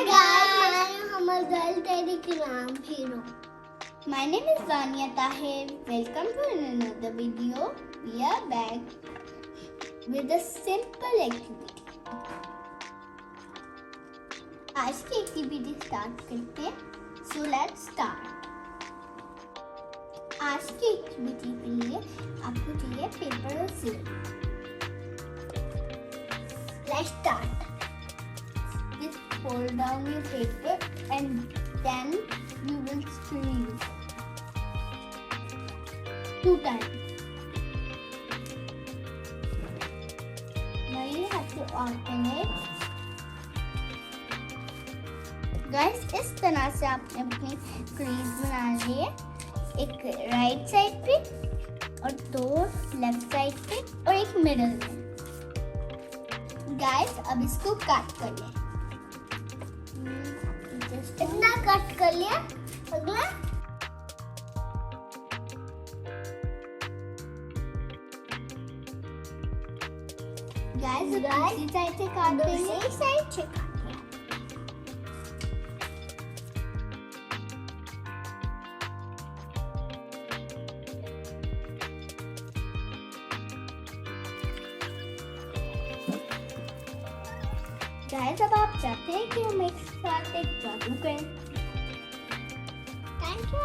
guys, I'm a girl telegram hero. My name is Waniya. Welcome to another video. We are back with a simple activity. आज की activity start करते हैं. So let's start. आज की activity के लिए आपको चाहिए पेपर और scissor. Let's start. Just fold down your paper and then you will squeeze 2 times. Now you have to open it. Guys, इस तरह से आपने अपनी क्रीज बना ली है. एक राइट साइड पे और 2 लेफ्ट साइड पे और एक मिडल में. गाइस, अब इसको कट कर लें. इतना कट कर लिया. अगला गाइस, दूसरी साइड से काट देंगे. दूसरी साइड से काट. गाइस, अब आप चाहते हैं कि हम एक साथ एक जादू करें. Thank you.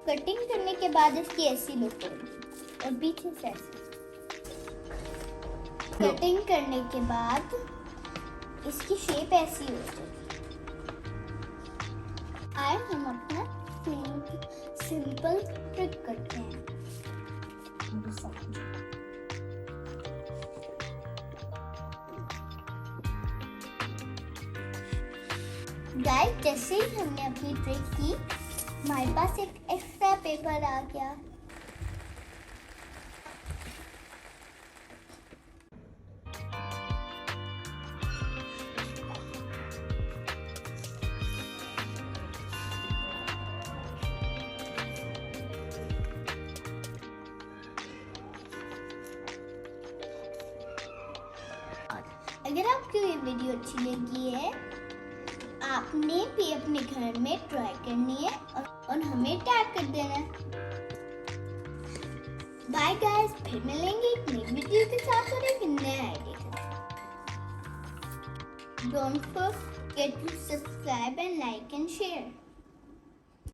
कटिंग करने के बाद इसकी ऐसी लुक होगी और पीछे से ऐसे. कटिंग करने के बाद इसकी शेप ऐसी हो जाएगी. आज हम अपना सिंपल ट्रिक करते हैं. गाइस, जैसे ही हमने अपनी ट्रिक की, हमारे पास एक एक्स्ट्रा पेपर आ गया. अगर आपको ये वीडियो अच्छी लगी है, आपने भी अपने घर में ट्राई करनी है और हमें टैग कर देना है. बाय गाइस, फिर मिलेंगे एक नई वीडियो के साथ और एक नए आइडिया के साथ. Don't forget to subscribe and like and share.